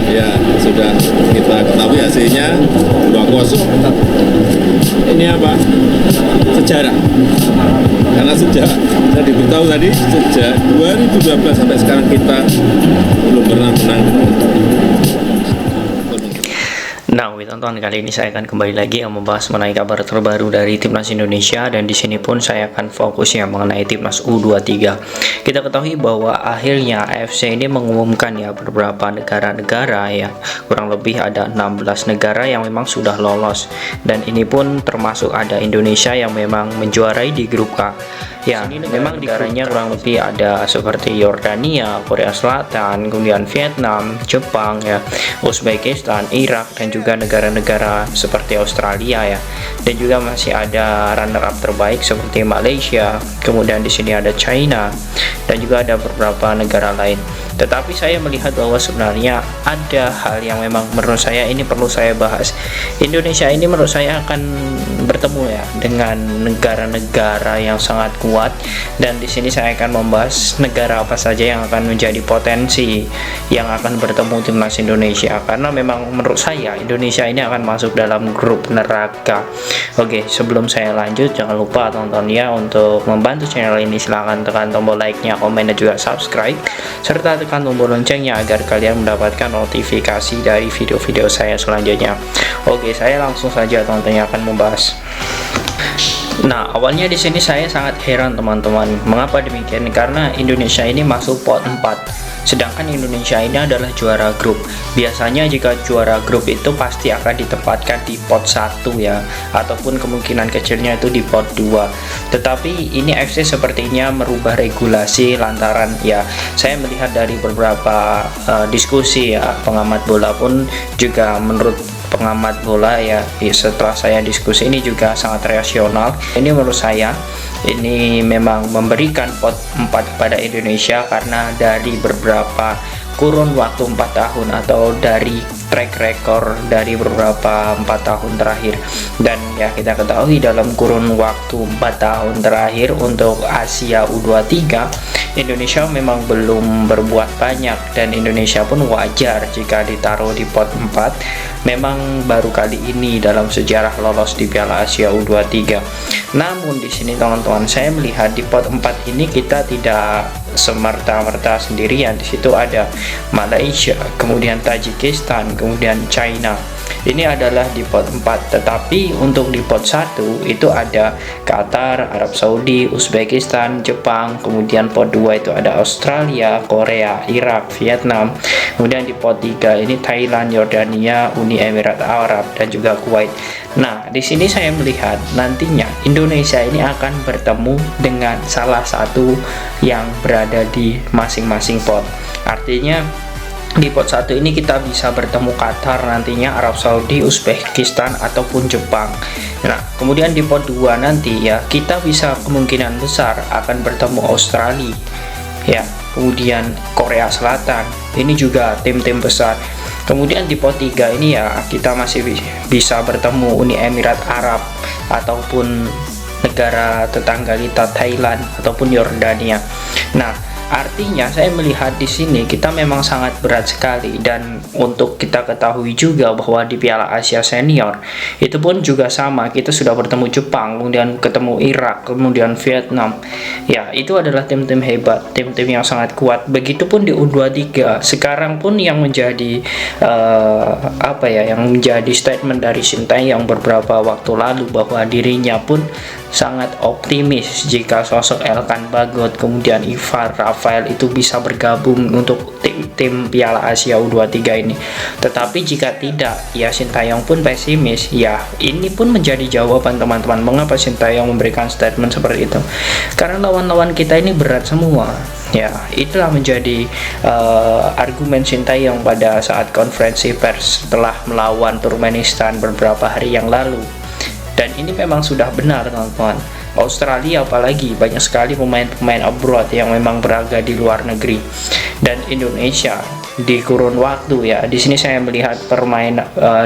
Ya, sudah kita ketahui hasilnya 2-0. Ini apa? Sejarah. Karena sejak saya diberitahu tadi, sejak 2012 sampai sekarang kita belum pernah menang. Nah, tonton kali ini saya akan kembali lagi yang membahas mengenai kabar terbaru dari Timnas Indonesia, dan di sini pun saya akan fokusnya mengenai Timnas U23. Kita ketahui bahwa akhirnya AFC ini mengumumkan ya beberapa negara-negara ya, kurang lebih ada 16 negara yang memang sudah lolos, dan ini pun termasuk ada Indonesia yang memang menjuarai di grup K. Ya, memang negaranya kurang lebih ada seperti Yordania, Korea Selatan, kemudian Vietnam, Jepang ya, Uzbekistan, Irak, dan juga negara-negara seperti Australia ya. Dan juga masih ada runner up terbaik seperti Malaysia, kemudian di sini ada China, dan juga ada beberapa negara lain. Tetapi saya melihat bahwa sebenarnya ada hal yang memang menurut saya ini perlu saya bahas. Indonesia ini menurut saya akan bertemu ya dengan negara-negara yang sangat kuat, dan di sini saya akan membahas negara apa saja yang akan menjadi potensi yang akan bertemu timnas Indonesia, karena memang menurut saya Indonesia ini akan masuk dalam grup neraka. Oke, sebelum saya lanjut jangan lupa tonton ya. Untuk membantu channel ini silahkan tekan tombol like-nya, komen, dan juga subscribe, serta tekan tombol loncengnya agar kalian mendapatkan notifikasi dari video-video saya selanjutnya. Oke, saya langsung saja tontonnya akan membahas. Nah, awalnya di sini saya sangat heran teman-teman. Mengapa demikian? Karena Indonesia ini masuk pot 4. Sedangkan Indonesia ini adalah juara grup. Biasanya jika juara grup itu pasti akan ditempatkan di pot 1 ya, ataupun kemungkinan kecilnya itu di pot 2. Tetapi ini FC sepertinya merubah regulasi lantaran ya, saya melihat dari beberapa diskusi ya, pengamat bola pun juga menurut pengamat bola ya, setelah saya diskusi ini juga sangat rasional. Ini menurut saya ini memang memberikan pot 4 kepada Indonesia karena dari beberapa kurun waktu 4 tahun atau dari track record dari beberapa 4 tahun terakhir. Dan ya kita ketahui dalam kurun waktu 4 tahun terakhir untuk Asia U23 Indonesia memang belum berbuat banyak, dan Indonesia pun wajar jika ditaruh di pot 4. Memang baru kali ini dalam sejarah lolos di Piala Asia U23. Namun di sini teman-teman, saya melihat di pot 4 ini kita tidak semerta-merta sendirian. Di situ ada Malaysia, kemudian Tajikistan, kemudian China. Ini adalah di pot 4, tetapi untuk di pot 1 itu ada Qatar, Arab Saudi, Uzbekistan, Jepang, kemudian pot 2 itu ada Australia, Korea, Irak, Vietnam. Kemudian di pot 3 ini Thailand, Yordania, Uni Emirat Arab, dan juga Kuwait. Nah, di sini saya melihat nantinya Indonesia ini akan bertemu dengan salah satu yang berada di masing-masing pot. Artinya di pot 1 ini kita bisa bertemu Qatar nantinya, Arab Saudi, Uzbekistan, ataupun Jepang. Nah, kemudian di pot 2 nanti ya kita bisa kemungkinan besar akan bertemu Australia ya, kemudian Korea Selatan. Ini juga tim-tim besar. Kemudian di pot 3 ini ya kita masih bisa bertemu Uni Emirat Arab ataupun negara tetangga kita Thailand ataupun Yordania. Nah, artinya saya melihat di sini kita memang sangat berat sekali, dan untuk kita ketahui juga bahwa di Piala Asia Senior itu pun juga sama, kita sudah bertemu Jepang, kemudian ketemu Irak, kemudian Vietnam. Ya, itu adalah tim-tim hebat, tim-tim yang sangat kuat. Begitupun di U23. Sekarang pun yang menjadi yang menjadi statement dari Sintayong beberapa waktu lalu bahwa dirinya pun sangat optimis jika sosok Elkan Bagot kemudian Ivar Rafael itu bisa bergabung untuk tim Piala Asia U23 ini. Tetapi jika tidak, ya Sintayong pun pesimis. Ya, ini pun menjadi jawaban teman-teman mengapa Sintayong memberikan statement seperti itu. Karena lawan-lawan kita ini berat semua. Ya, itulah menjadi argumen Sintayong pada saat konferensi pers setelah melawan Turkmenistan beberapa hari yang lalu. Dan ini memang sudah benar teman-teman. Australia apalagi banyak sekali pemain-pemain abroad yang memang berada di luar negeri. Dan Indonesia di kurun waktu ya, di sini saya melihat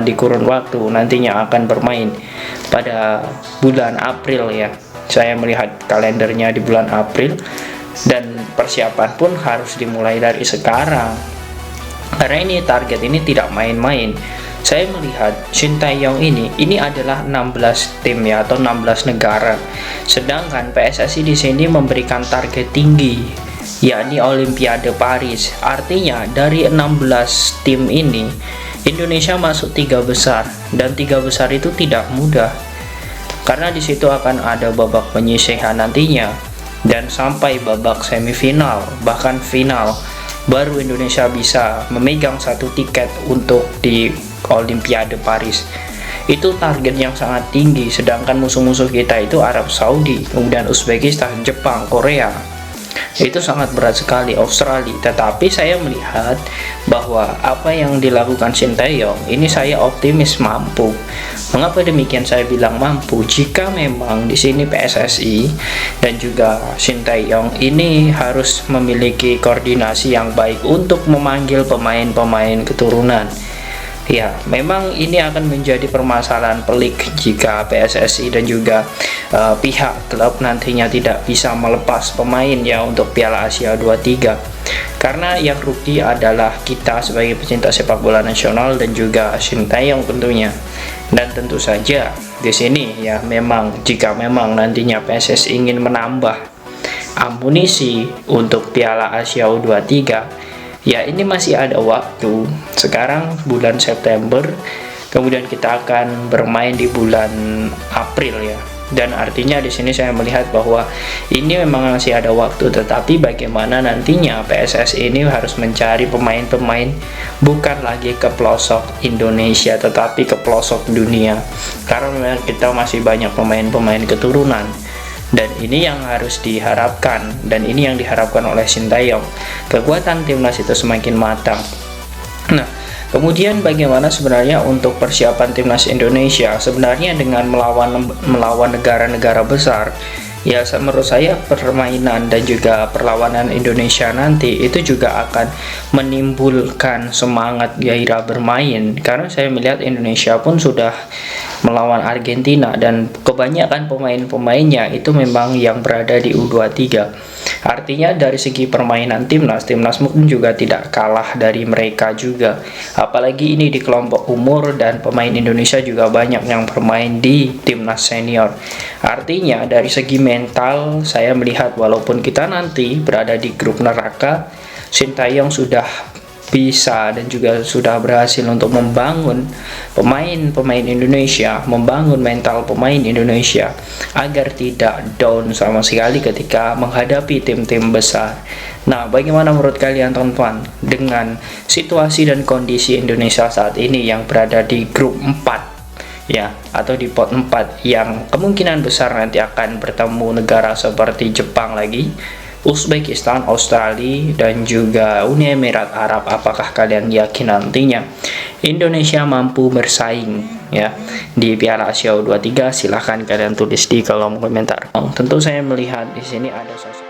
di kurun waktu nantinya akan bermain pada bulan April ya. Saya melihat kalendernya di bulan April, dan persiapan pun harus dimulai dari sekarang. Karena ini target ini tidak main-main. Saya melihat Shin Tae-yong ini adalah 16 tim ya, atau 16 negara. Sedangkan PSSI di sini memberikan target tinggi, yakni Olimpiade Paris. Artinya dari 16 tim ini Indonesia masuk 3 besar, dan 3 besar itu tidak mudah. Karena di situ akan ada babak penyisihan nantinya, dan sampai babak semifinal bahkan final baru Indonesia bisa memegang satu tiket untuk di Olimpiade Paris. Itu target yang sangat tinggi, sedangkan musuh-musuh kita itu Arab Saudi, kemudian Uzbekistan, Jepang, Korea. Itu sangat berat sekali, Australia. Tetapi saya melihat bahwa apa yang dilakukan Shin Tae-yong ini, saya optimis mampu. Mengapa demikian saya bilang mampu? Jika memang di sini PSSI dan juga Shin Tae-yong ini harus memiliki koordinasi yang baik untuk memanggil pemain-pemain keturunan. Ya, memang ini akan menjadi permasalahan pelik jika PSSI dan juga pihak klub nantinya tidak bisa melepas pemain ya untuk Piala Asia 23. Karena yang rugi adalah kita sebagai pecinta sepak bola nasional dan juga Shin Tae-yong tentunya. Dan tentu saja di sini ya, memang jika memang nantinya PSSI ingin menambah amunisi untuk Piala Asia U23, ya ini masih ada waktu. Sekarang bulan September, kemudian kita akan bermain di bulan April ya. Dan artinya di sini saya melihat bahwa ini memang masih ada waktu, tetapi bagaimana nantinya PSSI ini harus mencari pemain-pemain bukan lagi ke pelosok Indonesia tetapi ke pelosok dunia. Karena memang kita masih banyak pemain-pemain keturunan. Dan ini yang harus diharapkan, dan ini yang diharapkan oleh Shin Tae-yong. Kekuatan timnas itu semakin matang. Nah, kemudian bagaimana sebenarnya untuk persiapan timnas Indonesia? Sebenarnya dengan melawan negara-negara besar, ya menurut saya permainan dan juga perlawanan Indonesia nanti itu juga akan menimbulkan semangat gairah bermain. Karena saya melihat Indonesia pun sudah melawan Argentina dan kebanyakan pemain-pemainnya itu memang yang berada di U23. Artinya dari segi permainan timnas mungkin juga tidak kalah dari mereka juga. Apalagi ini di kelompok umur, dan pemain Indonesia juga banyak yang bermain di timnas senior. Artinya dari segi mental saya melihat walaupun kita nanti berada di grup neraka, Shin Tae-yong sudah bisa dan juga sudah berhasil untuk membangun pemain-pemain Indonesia, membangun mental pemain Indonesia agar tidak down sama sekali ketika menghadapi tim-tim besar. Nah, bagaimana menurut kalian teman-teman dengan situasi dan kondisi Indonesia saat ini yang berada di grup 4 ya, atau di pot 4 yang kemungkinan besar nanti akan bertemu negara seperti Jepang lagi, Uzbekistan, Australia, dan juga Uni Emirat Arab? Apakah kalian yakin nantinya Indonesia mampu bersaing ya di Piala Asia U23? Silahkan kalian tulis di kolom komentar. Tentu saya melihat di sini ada sosok